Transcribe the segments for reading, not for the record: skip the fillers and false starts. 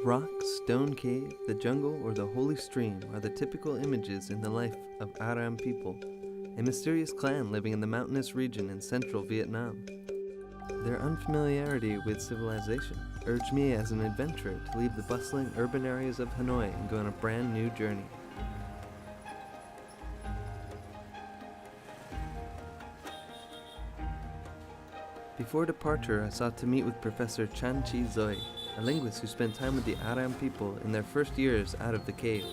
Rock, stone cave, the jungle, or the holy stream are the typical images in the life of Arem people, a mysterious clan living in the mountainous region in central Vietnam. Their unfamiliarity with civilization urged me as an adventurer to leave the bustling urban areas of Hanoi and go on a brand new journey. Before departure, I sought to meet with Professor Chan Chi Zoy, a linguist who spent time with the Arem people in their first years out of the cave.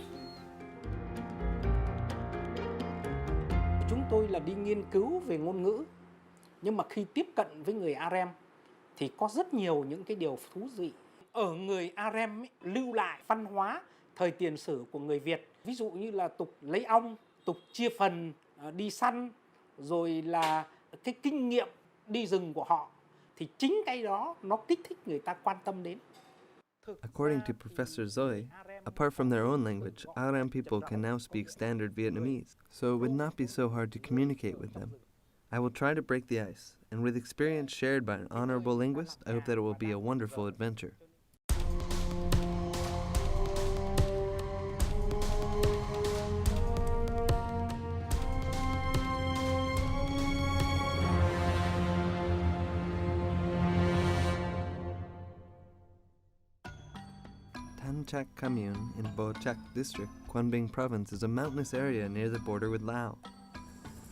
Chúng tôi là đi nghiên cứu về ngôn ngữ, nhưng mà khi tiếp cận với người Arem thì có rất nhiều những cái điều thú vị. Ở người Arem ấy, lưu lại văn hóa thời tiền sử của người Việt, ví dụ như là tục lấy ong, tục chia phần, đi săn, rồi là cái kinh nghiệm đi rừng của họ, thì chính cái đó nó kích thích người ta quan tâm đến. According to Professor Zoe, apart from their own language, Arem people can now speak standard Vietnamese, so it would not be so hard to communicate with them. I will try to break the ice, and with experience shared by an honorable linguist, I hope that it will be a wonderful adventure. Tan Chak Commune in Bo Chak District, Quang Binh Province is a mountainous area near the border with Laos.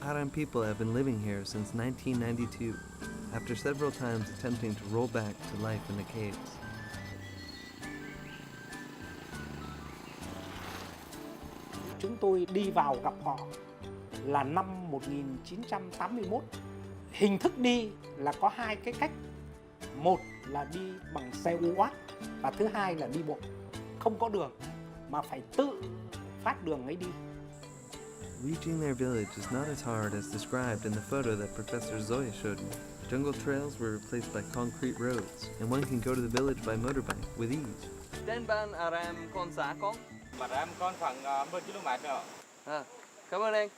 Arem people have been living here since 1992, after several times attempting to roll back to life in the caves. Chúng tôi đi vào gặp họ là năm 1981. Hình thức đi là có hai cái cách. Một là đi bằng xe UAT và thứ hai là đi bộ. Không có đường mà phải tự phát đường ấy đi. Reaching their village is not as hard as described in the photo that Professor Zoe showed me. Jungle trails were replaced by concrete roads, and one can go to the village by motorbike with ease. Đến ban Arem con xã con? Arem con khoảng 10 km nữa. Cảm ơn anh.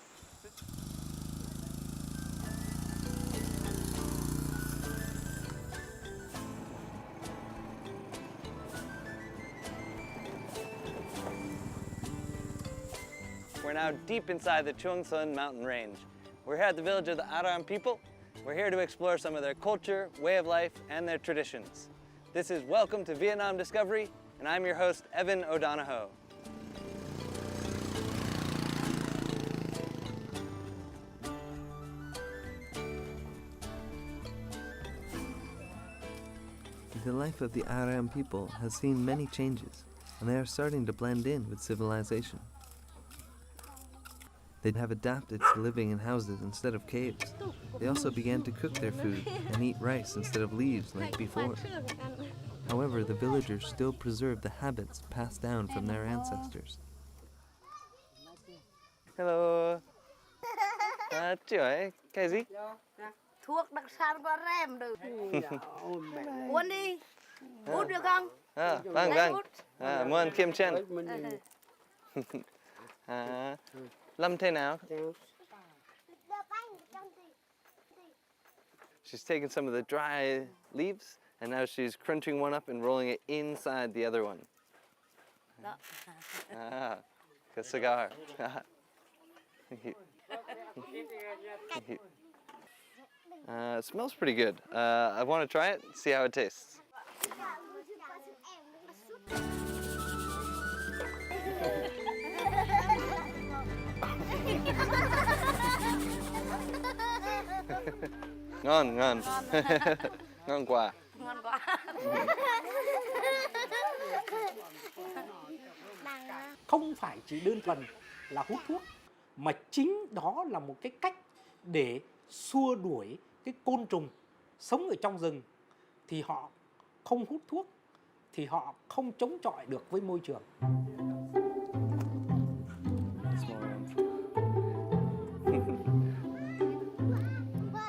We're now deep inside the Chuang Son mountain range. We're here at the village of the Arem people. We're here to explore some of their culture, way of life, and their traditions. This is Welcome to Vietnam Discovery, and I'm your host, Evan O'Donohoe. The life of the Arem people has seen many changes, and they are starting to blend in with civilization. They have adapted to living in houses instead of caves. They also began to cook their food and eat rice instead of leaves like before. However, the villagers still preserve the habits passed down from their ancestors. Hello. Chị hỏi cái gì? Thuốc đặc sản của Arem được. Uống đi. Hút được không? Vâng, vâng. Muốn kim chen. Lâm thế nào? She's taken some of the dry leaves and now she's crunching one up and rolling it inside the other one. A cigar. It smells pretty good. I want to try it, see how it tastes. Ngon, ngon. Ngon quá. Ngon quá. Không phải chỉ đơn thuần là hút thuốc, mà chính đó là một cái cách để xua đuổi cái côn trùng sống ở trong rừng. Thì họ không hút thuốc, thì họ không chống chọi được với môi trường.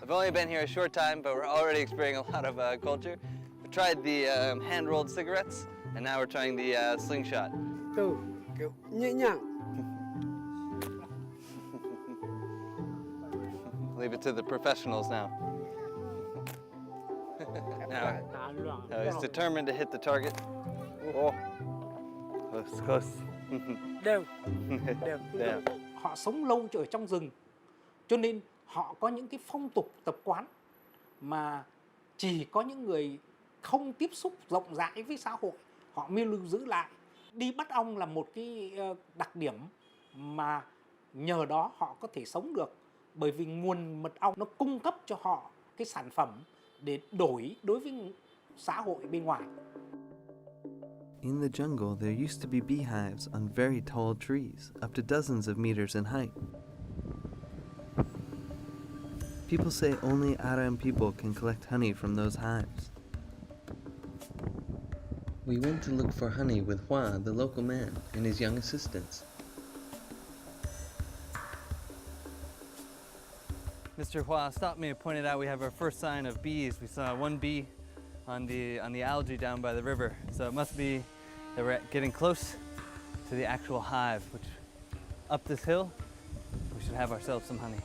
I've only been here a short time, but we're already experiencing a lot of culture. We tried the hand-rolled cigarettes, and now we're trying the slingshot. Kiểu nhẹ nhàng. Leave it to the professionals now. Now he's determined to hit the target. Oh. Close. Đều. Yeah. Họ sống lâu ở trong rừng, cho nên họ có những cái phong tục tập quán mà chỉ có những người không tiếp xúc rộng rãi với xã hội họ mới lưu giữ lại. Đi bắt ong là một cái đặc điểm mà nhờ đó họ có thể sống được, bởi vì nguồn mật ong nó cung cấp cho họ cái sản phẩm để đổi đối với xã hội bên ngoài. In the jungle, there used to be beehives on very tall trees, up to dozens of meters in height. People say only Arem people can collect honey from those hives. We went to look for honey with Hua, the local man, and his young assistants. Mr. Hua stopped me and pointed out we have our first sign of bees. We saw one bee on the algae down by the river. So it must be that we're getting close to the actual hive, which up this hill, we should have ourselves some honey.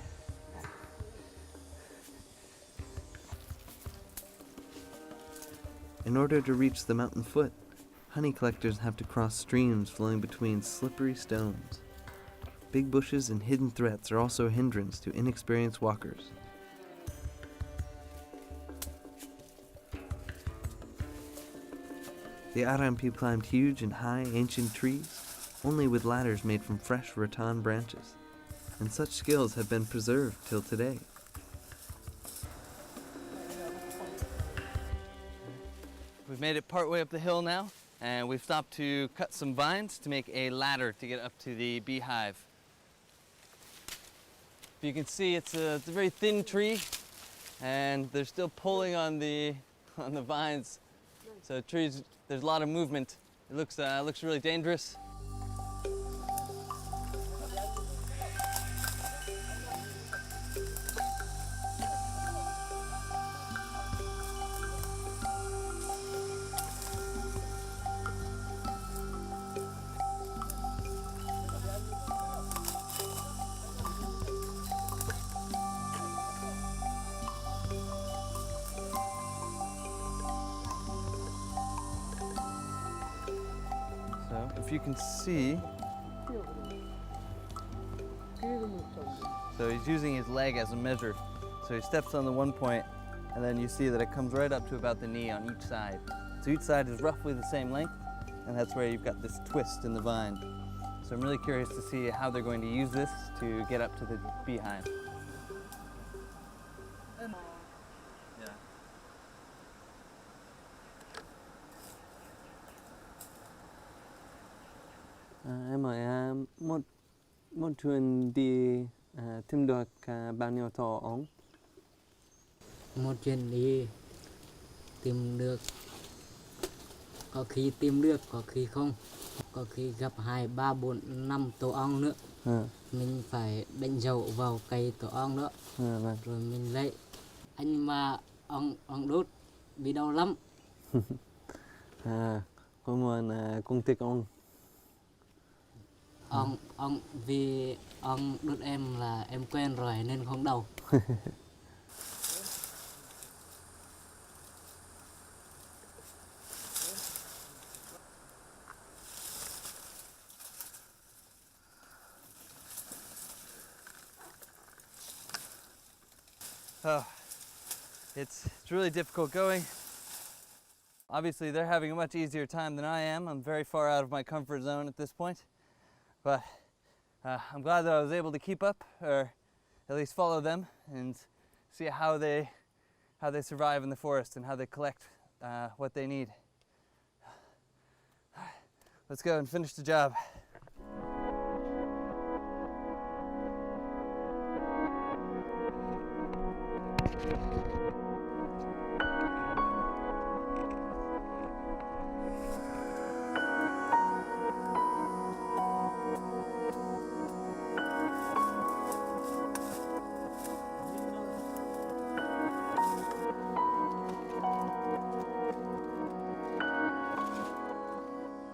In order to reach the mountain foot, honey collectors have to cross streams flowing between slippery stones. Big bushes and hidden threats are also a hindrance to inexperienced walkers. The Arem people climbed huge and high ancient trees, only with ladders made from fresh rattan branches, and such skills have been preserved till today. We've made it partway up the hill now, and we've stopped to cut some vines to make a ladder to get up to the beehive. If you can see, it's a very thin tree, and they're still pulling on the vines. So trees, there's a lot of movement. It looks really dangerous. So if you can see, so he's using his leg as a measure. So he steps on the one point, and then you see that it comes right up to about the knee on each side. So each side is roughly the same length, and that's where you've got this twist in the vine. So I'm really curious to see how they're going to use this to get up to the beehive. Em hỏi một chuyến đi tìm được bao nhiêu tổ ong? Một chuyến đi tìm được, có khi tìm được, có khi không, có khi gặp 2, 3, 4, 5 tổ ong nữa. Mình phải đánh dấu vào cây tổ ong đó, Vâng. rồi mình lấy. Anh mà ong đốt bị đau lắm. Có muốn cùng thích ong. Vì ong đốt em là em quen rồi nên không đau. Oh, it's really difficult going. Obviously, they're having a much easier time than I am. I'm very far out of my comfort zone at this point. But I'm glad that I was able to keep up, or at least follow them, and see how they survive in the forest and how they collect what they need. Let's go and finish the job.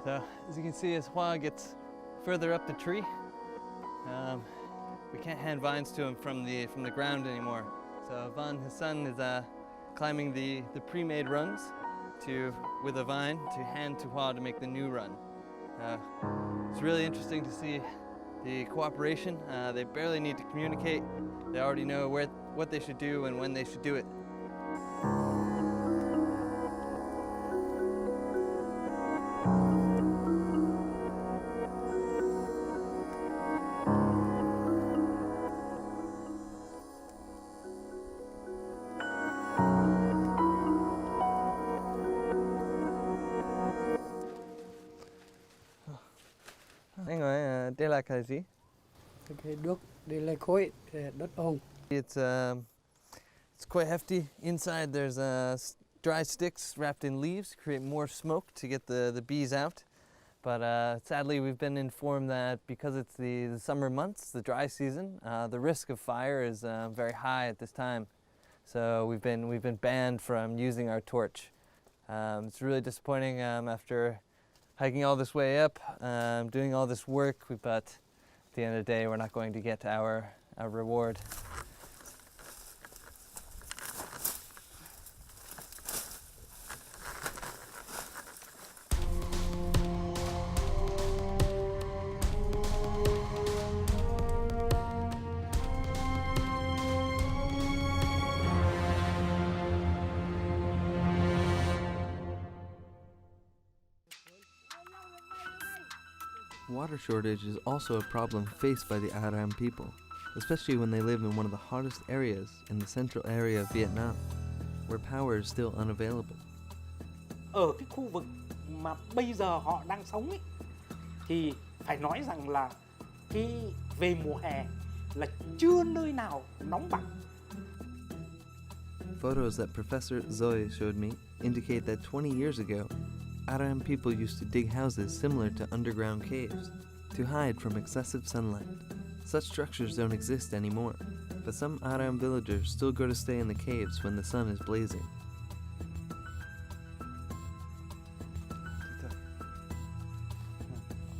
So, as you can see, as Hua gets further up the tree, we can't hand vines to him from the ground anymore. So Van, his son, is climbing the pre-made rungs with a vine to hand to Hua to make the new run. It's really interesting to see the cooperation. They barely need to communicate. They already know what they should do and when they should do it. Anh ơi, đây là cái gì? Cái đuốc đây là khối đất ông. It's quite hefty. Inside there's dry sticks wrapped in leaves, create more smoke to get the bees out. But sadly, we've been informed that because it's the summer months, the dry season, the risk of fire is very high at this time. So we've been banned from using our torch. It's really disappointing after hiking all this way up, doing all this work, but at the end of the day, we're not going to get our reward. Water shortage is also a problem faced by the Arem people, especially when they live in one of the hottest areas in the central area of Vietnam, where power is still unavailable. Ở cái khu vực mà bây giờ họ đang sống ấy, thì phải nói rằng là về mùa hè là chưa nơi nào nóng bằng. Photos that Professor Zoe showed me indicate that 20 years ago, Arem people used to dig houses similar to underground caves to hide from excessive sunlight. Such structures don't exist anymore, but some Arem villagers still go to stay in the caves when the sun is blazing.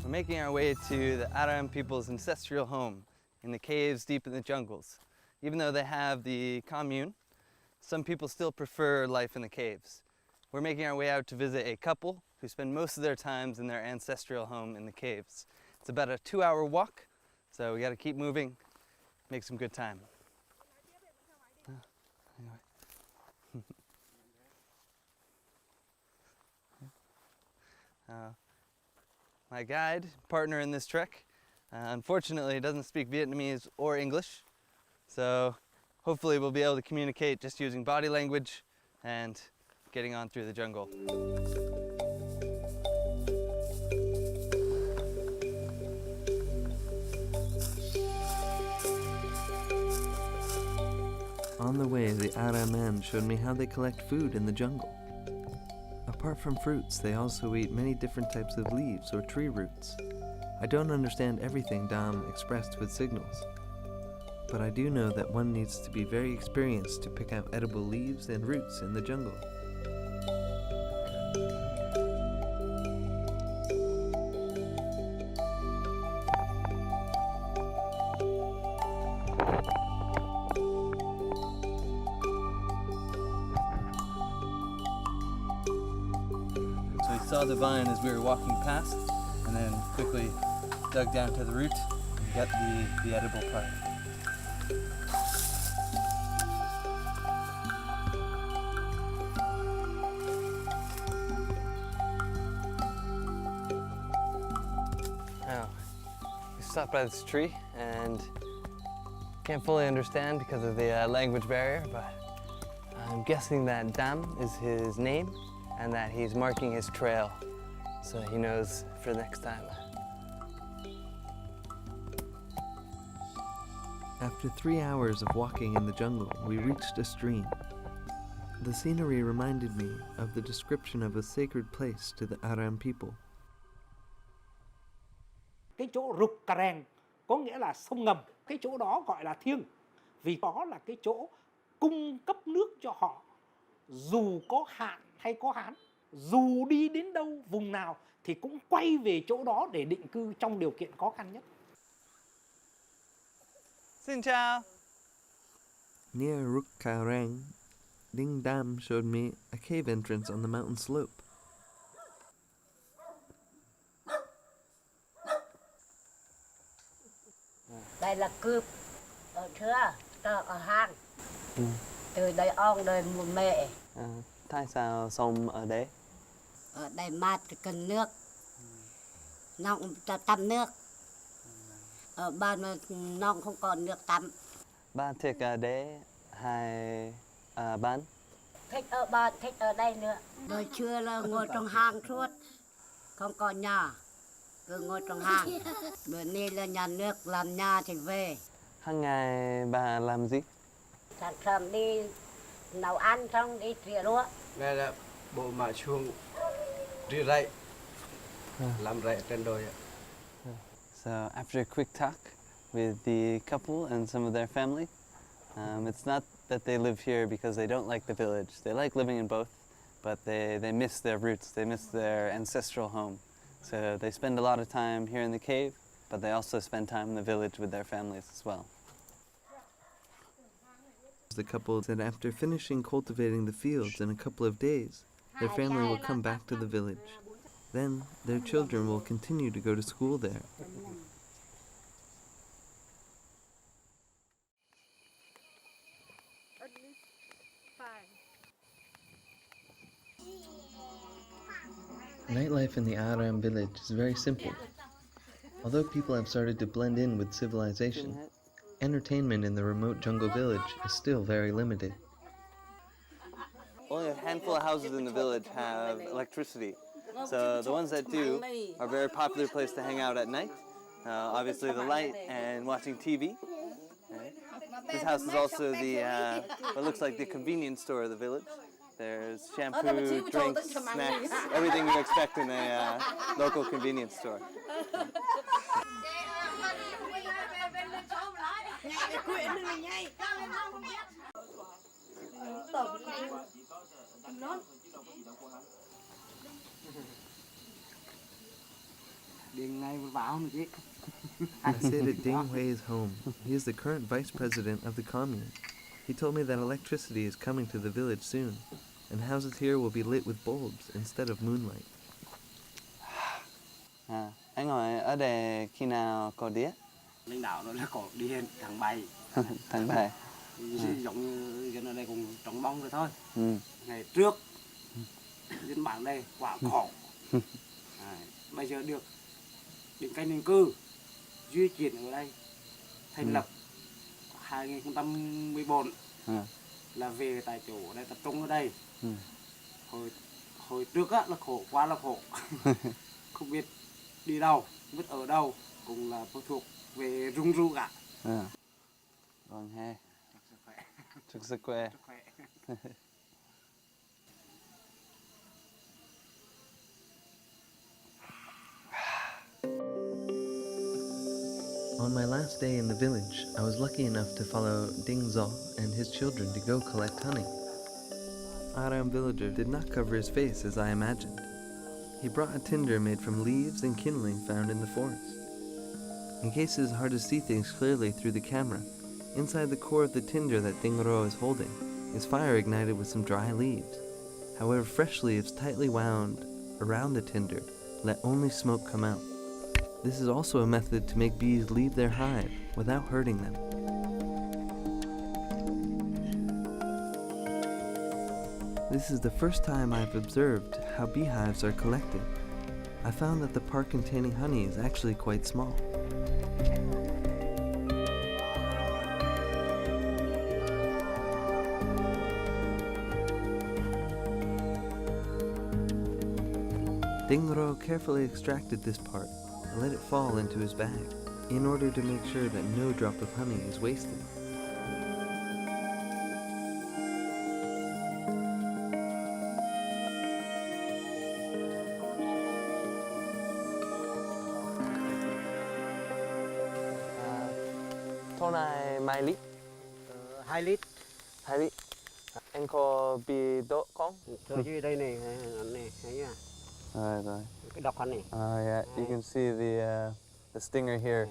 We're making our way to the Arem people's ancestral home in the caves deep in the jungles. Even though they have the commune, some people still prefer life in the caves. We're making our way out to visit a couple who spend most of their times in their ancestral home in the caves. It's about a 2-hour walk, so we gotta keep moving, make some good time. My guide, partner in this trek, unfortunately doesn't speak Vietnamese or English, so hopefully we'll be able to communicate just using body language and getting on through the jungle. On the way, the Arem men showed me how they collect food in the jungle. Apart from fruits, they also eat many different types of leaves or tree roots. I don't understand everything Dam expressed with signals, but I do know that one needs to be very experienced to pick out edible leaves and roots in the jungle. So we saw the vine as we were walking past, and then quickly dug down to the root and got the edible part. Now, we stopped by this tree and can't fully understand because of the language barrier, but I'm guessing that Dam is his name and that he's marking his trail so he knows for next time. After 3 hours of walking in the jungle, we reached a stream. The scenery reminded me of the description of a sacred place to the Arem people. Cái chỗ Rục Cà Rèng có nghĩa là sông ngầm. Cái chỗ đó gọi là thiêng vì đó là cái chỗ cung cấp nước cho họ. Dù có hạn hay có hán, dù đi đến đâu, vùng nào thì cũng quay về chỗ đó để định cư trong điều kiện khó khăn nhất. Xin chào. Near Ruk Ka Reng, Ding Dam showed me a cave entrance on the mountain slope. Đây là cướp ở thưa tờ ở hang. Từ đây ông đời mùa mẹ. Tại sao sống ở đấy? Ở đây mát cần nước. Nông tắm nước. Ở ban mà nông không còn nước tắm. Bạn thích ở đấy hay ở bán? Thích ở ban, thích ở đây nữa. Đời trưa là ngồi trong hang suốt. Không còn nhà. Cứ ngồi trong hang. Bữa nay là nhà nước làm nhà thì về. Hàng ngày bà làm gì? Sáng sớm đi nấu ăn xong đi trịa lúa. Đây là bộ mà chuông rửa rậy, làm rậy trên đồi. So after a quick talk with the couple and some of their family, it's not that they live here because they don't like the village. They like living in both, but they miss their roots. They miss their ancestral home. So they spend a lot of time here in the cave, but they also spend time in the village with their families as well. The couple said after finishing cultivating the fields in a couple of days, their family will come back to the village. Then their children will continue to go to school there. Nightlife in the Arem village is very simple. Although people have started to blend in with civilization, entertainment in the remote jungle village is still very limited. Only a handful of houses in the village have electricity. So the ones that do are a very popular place to hang out at night. Obviously the light and watching TV. This house is also the what looks like the convenience store of the village. There's shampoo, drinks, snacks, everything you expect in a local convenience store. I stayed at Ding Hui's home. He is the current vice president of the commune. He told me that electricity is coming to the village soon, and houses here will be lit with bulbs instead of moonlight. Anh hỏi ở đây khi nào có điện? Lãnh đạo nó là có điện tháng 7. Tháng 7. Giống như dân ở đây cũng trống bông rồi thôi. Ngày trước dân bản đây quả khổ. Bây giờ được định canh định cư duy chuyển ở đây thành lập 2014 là về tại chỗ đây tập trung ở đây. Hồi trước á là khổ quá là khổ. Không biết đi đâu, không biết ở đâu, cũng là phụ thuộc về rung ru cả. Vâng he. Chúc sức khỏe. On my last day in the village, I was lucky enough to follow Ding Zhao and his children to go collect honey. Arem villager did not cover his face as I imagined. He brought a tinder made from leaves and kindling found in the forest. In case it is hard to see things clearly through the camera, inside the core of the tinder that Ding Ro is holding is fire ignited with some dry leaves. However, fresh leaves tightly wound around the tinder let only smoke come out. This is also a method to make bees leave their hive without hurting them. This is the first time I've observed how beehives are collected. I found that the part containing honey is actually quite small. Ding Ro carefully extracted this part and let it fall into his bag in order to make sure that no drop of honey is wasted. Thôn này mấy lít? 2 lít. 2 lít. Anh có bị đốt không? Rồi dưới đây này, thấy nha. Rồi. Cái độc này. Yeah, you can see the stinger here.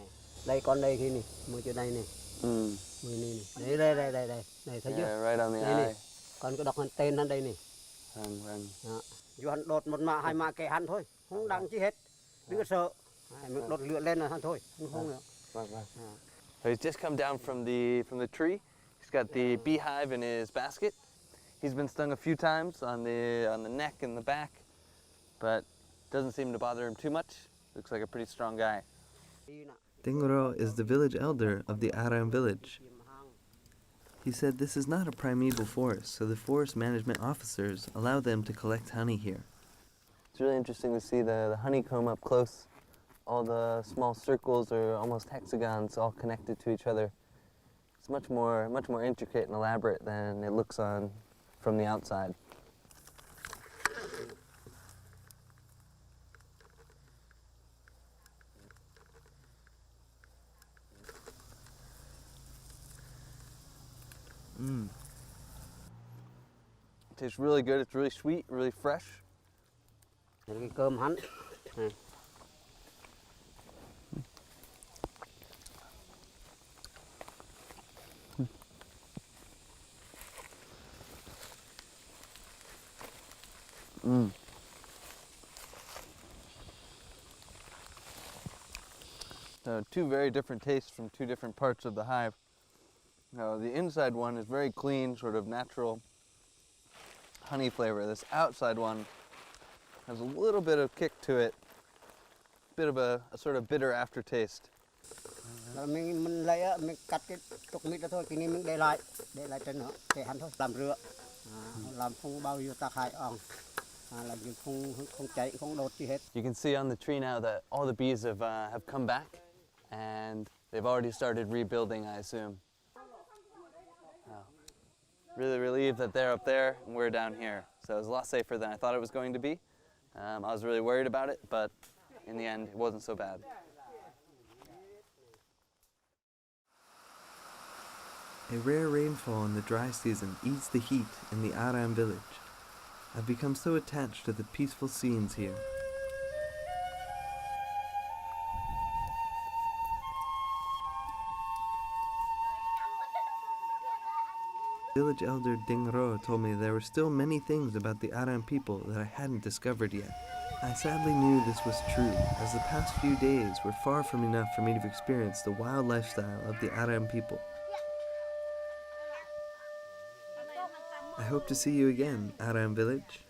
Đây con đây khi này, mua chỗ đây này. Này. Đây thấy chưa? Yeah, right on the đây eye. này. Còn cái độc tên hắn đây này. Vâng. Dù hắn đột một mạ hai mạ kệ hắn thôi, không đăng chi hết. Đừng có sợ. Đột lửa lên là hắn thôi, không nữa. Vâng. He's just come down from the tree. He's got the beehive in his basket. He's been stung a few times on the neck and the back, but doesn't seem to bother him too much. Looks like a pretty strong guy. Ding Ro is the village elder of the Arem village. He said this is not a primeval forest, so the forest management officers allow them to collect honey here. It's really interesting to see the honeycomb up close. All the small circles or almost hexagons all connected to each other. It's much more intricate and elaborate than it looks on from the outside. It tastes really good. It's really sweet, really fresh. Cái cơm hắn. So two very different tastes from two different parts of the hive. The inside one is very clean, sort of natural honey flavor. This outside one has a little bit of kick to it, bit of a sort of bitter aftertaste. Mình lấy á, mình cắt cái trục mít đó thôi, cái này mình để lại trên nữa, để hắn thôi, làm rửa, làm không bao nhiêu tác hại ong, làm gì không cháy, không đốt gì hết. You can see on the tree now that all the bees have come back, and they've already started rebuilding, I assume. Really relieved that they're up there and we're down here. So it was a lot safer than I thought it was going to be. I was really worried about it, but in the end, it wasn't so bad. A rare rainfall in the dry season eats the heat in the Arem village. I've become so attached to the peaceful scenes here. Village elder Ding Ro told me there were still many things about the Arem people that I hadn't discovered yet. I sadly knew this was true, as the past few days were far from enough for me to experience the wild lifestyle of the Arem people. I hope to see you again, Arem village.